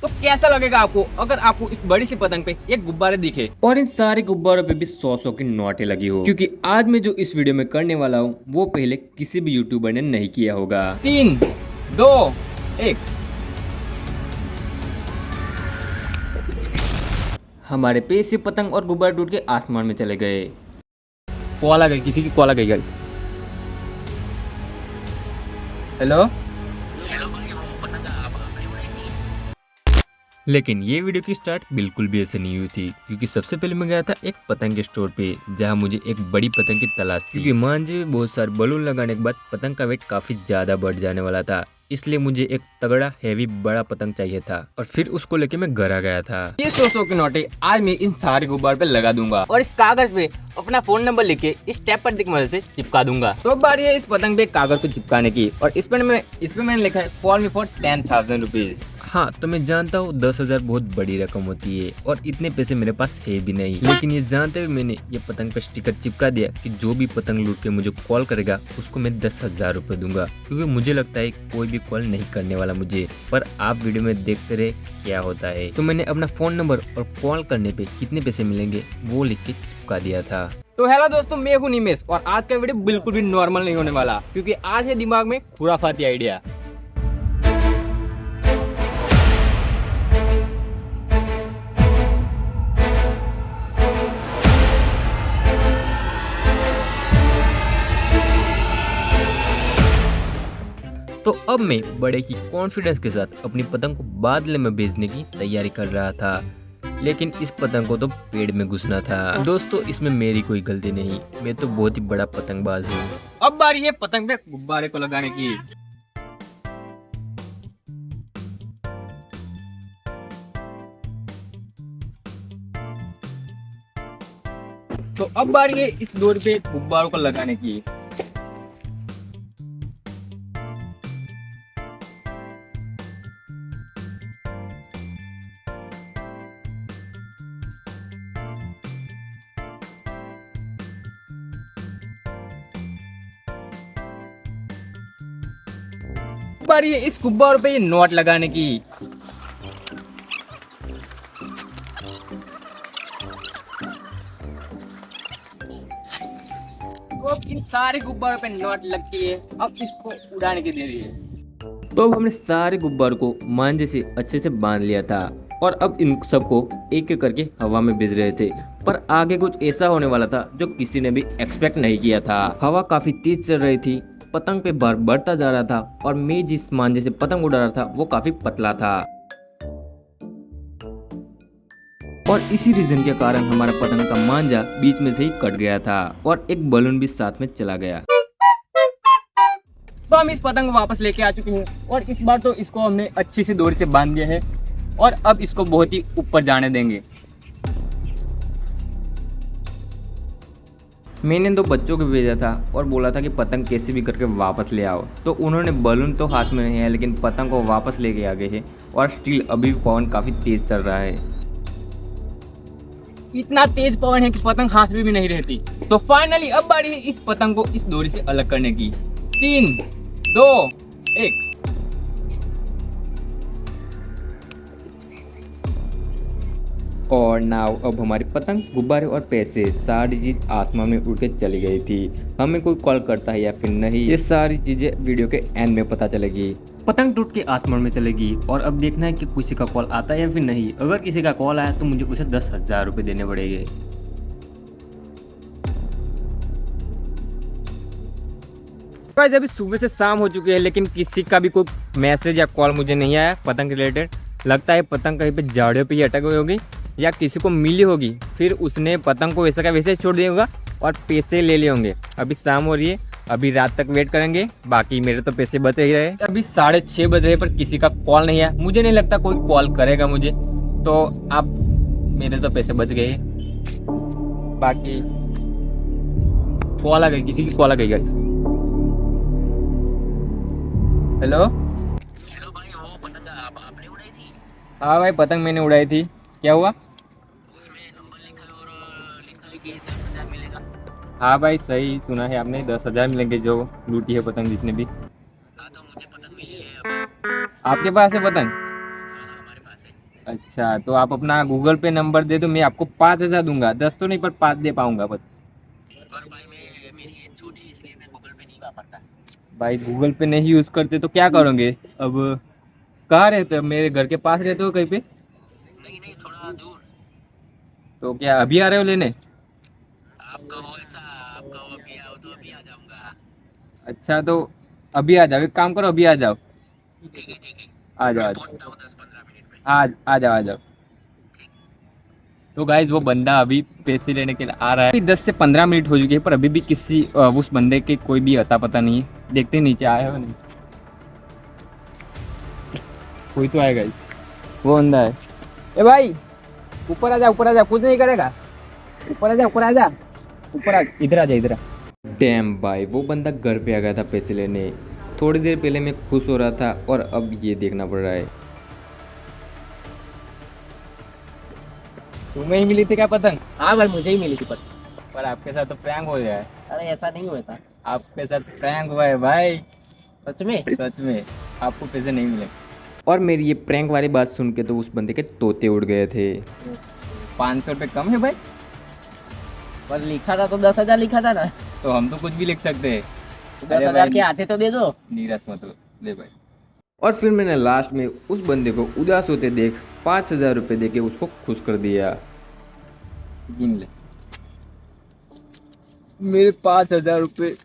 तो कैसा लगेगा आपको अगर आपको इस बड़ी सी पतंग पे एक गुब्बारे दिखे और इन सारे गुब्बारों पे भी 100 की नोटें लगी हो। क्योंकि आज मैं जो इस वीडियो में करने वाला हूँ वो पहले किसी भी यूट्यूबर ने नहीं किया होगा। 3, 2, 1। हमारे पेज से पतंग और गुब्बारे टूट के आसमान में चले गए। कॉल आ गई, किसी की कॉल आ गई गाइस। हेलो। लेकिन ये वीडियो की स्टार्ट बिल्कुल भी ऐसे नहीं हुई थी, क्योंकि सबसे पहले मैं गया था एक पतंग के स्टोर पे, जहां मुझे एक बड़ी पतंग की तलाश थी। क्योंकि मांझे में बहुत सारे बलून लगाने के बाद पतंग का वेट काफी ज्यादा बढ़ जाने वाला था, इसलिए मुझे एक तगड़ा हैवी बड़ा पतंग चाहिए था। और फिर उसको लेके मैं घर आ गया था। ये 100 की नोटें आज मैं इन सारे गुब्बारों पे लगा दूंगा और इस कागज पे अपना फोन नंबर लिख के इस टैप पर मदद से चिपका दूंगा। तो बारी है इस पतंग पे कागज को चिपकाने की, और इस पे मैंने लिखा है कॉल मी फॉर 10,000 रुपीज। हाँ, तो मैं जानता हूँ 10,000 बहुत बड़ी रकम होती है और इतने पैसे मेरे पास है भी नहीं, लेकिन ये जानते हुए मैंने ये पतंग पे स्टिकर चिपका दिया कि जो भी पतंग लूट के मुझे कॉल करेगा उसको मैं 10,000 रुपए दूंगा। क्योंकि मुझे लगता है कोई भी कॉल नहीं करने वाला मुझे, पर आप वीडियो में देखते रहे क्या होता है। तो मैंने अपना फोन नंबर और कॉल करने पे कितने पैसे मिलेंगे वो लिख के चिपका दिया था। तो हेलो दोस्तों, मैं हूं निमेश और आज का वीडियो बिल्कुल भी नॉर्मल नहीं होने वाला, क्योंकि आज है दिमाग में खुराफाती आइडिया। तो अब मैं बड़े ही कॉन्फिडेंस के साथ अपनी पतंग को बादल में भेजने की तैयारी कर रहा था, लेकिन इस पतंग को तो पेड़ में घुसना था। दोस्तों, इसमें मेरी कोई गलती नहीं, मैं तो बहुत ही बड़ा पतंगबाज हूँ। अब बारी है पतंग पे गुब्बारे को लगाने की। तो अब बारी है इस डोरी पे गुब्बारों को लगाने की। बारी है इस गुब्बारों पे नोट लगाने की। तो अब इन सारे गुब्बारों पे नोट लगती है, अब इसको उड़ाने की देरी है। तो अब हमने सारे गुब्बारों को मांझे से अच्छे से बांध लिया था और अब इन सबको एक एक करके हवा में भेज रहे थे। पर आगे कुछ ऐसा होने वाला था जो किसी ने भी एक्सपेक्ट नहीं किया था। हवा काफी तेज चल रही थी, पतंग पे भार बढ़ता जा रहा था और मैं जिस मांझे से पतंग उड़ा रहा था वो काफी पतला था, और इसी रीजन के कारण हमारा पतंग का मांझा बीच में से ही कट गया था और एक बलून भी साथ में चला गया। तो हम इस पतंग को वापस लेके आ चुके हैं और इस बार तो इसको हमने अच्छी सी डोरी से बांध दिया है और अब इसको बहुत ही ऊपर जाने देंगे। मैंने 2 बच्चों को भेजा था और बोला था कि पतंग कैसे भी करके वापस ले आओ, तो उन्होंने बलून तो हाथ में नहीं है लेकिन पतंग को वापस लेके आ गए हैं और स्टिल अभी भी पवन काफी तेज चल रहा है। इतना तेज पवन है कि पतंग हाथ में भी नहीं रहती। तो फाइनली अब बारी है इस पतंग को इस डोरी से अलग करने की। 3, 2, 1। और नाउ अब हमारी पतंग, गुब्बारे और पैसे सारी चीज आसमान में उड़ के चली गई थी। हमें कोई कॉल करता है या फिर नहीं, ये सारी चीजें वीडियो के एंड में पता चलेगी। पतंग टूट के आसमान में चलेगी और अब देखना है कि किसी का कॉल आता है या फिर नहीं। अगर किसी का कॉल आया तो मुझे उसे 10,000 रुपये देने पड़ेंगे। गाइस, अभी सुबह से शाम हो चुकी है लेकिन किसी का भी कोई मैसेज या कॉल मुझे नहीं आया पतंग रिलेटेड। लगता है पतंग कहीं पे झाड़ियों पे ही अटक गई होगी या किसी को मिली होगी, फिर उसने पतंग को वैसा का वैसे छोड़ दिया होगा और पैसे ले लिए होंगे। अभी शाम हो रही है, अभी रात तक वेट करेंगे, बाकी मेरे तो पैसे बचे ही रहे। अभी 6:30 बज रहे पर किसी का कॉल नहीं है, मुझे नहीं लगता कोई कॉल करेगा मुझे, तो अब मेरे तो पैसे बच गए। बाकी कॉल आ गई, किसी की कॉल आ गई गाइस। हेलो भाई, वो पतंग आपने उड़ाई थी? हाँ भाई, पतंग मैंने उड़ाई थी। क्या हुआ? उसमें नंबर लिखा है और लिखा है कि 10,000 मिलेगा। हाँ भाई, सही सुना है आपने, 10,000 मिलेंगे जो लूटी है पतंग जिसने भी। हाँ, तो मुझे पतंग मिली है अब। आपके पास है पतंग? हाँ, हमारे पास है। अच्छा, तो आप अपना गूगल पे नंबर दे दो, मैं आपको 5,000 दूंगा। 10 तो नहीं पर 5 दे पाऊंगा बस। पर भाई मैं मेरी एज छोटी है इसलिए मैं गूगल पे नहीं वापरता। भाई गूगल पे नहीं यूज करते तो क्या करोगे अब? कहाँ रहते हो? मेरे घर के पास रहते हो कहीं पे? नहीं नहीं, थोड़ा दूर। तो क्या अभी आ रहे हो लेने? आप कहो ऐसा, आप कहो अभी आओ तो अभी आ जाऊंगा। अच्छा, तो अभी आ जाओ, एक काम करो, अभी आ जाओ। ठीक है ठीक है। आ जाओ मैं आ जाओ। पहुंचता हूँ 10-15 मिनट में। आ जाओ आ जाओ। तो गाइज वो बंदा अभी पैसे लेने के लिए आ रहा है। अभी 10 से 15 मिनट हो चुके हैं पर अभी भी किसी उस बंदे के कोई भी अता पता नहीं है। देखते हैं नीचे आया हो नहीं। कोई तो आएगा इस, वो बंदा है। ए भाई, ऊपर आ जा, ऊपर आ जा, कुछ नहीं करेगा। ऊपर आ जा, ऊपर आ जा, ऊपर आ, इधर आ जा, इधर आ। डैम भाई, वो बंदा घर पे आ गया था पैसे लेने। थोड़ी देर पहले मैं खुश हो रहा था और अब ये देखना पड़ रहा है। तुम्हें ही मिली थी क्या पतंग? हाँ भाई, मुझे ही मिली थी पता। पर आपके साथ तो प्रैंक हो गया है। अरे ऐसा नहीं हुआ था। आपके साथ प्रैंक हुआ है भाई। सच में? सच में आपको पैसे नहीं मिले। और मेरी ये प्रैंक वाली बात सुन के तो उस बंदे के तोते उड़ गए थे। 500 रुपये कम है भाई। पर लिखा था तो 10,000 लिखा था ना। तो हम तो कुछ भी लिख सकते हैं। तो अरे 10,000 भाई, के आते तो दे दो। नीरस मत हो, ले भाई। और फिर मैंने लास्ट में उस बंदे को उदास होते देख 5,000 रुपये दे के उसको खुश कर दिया। गिन ले, मेरे 5,000 रुपये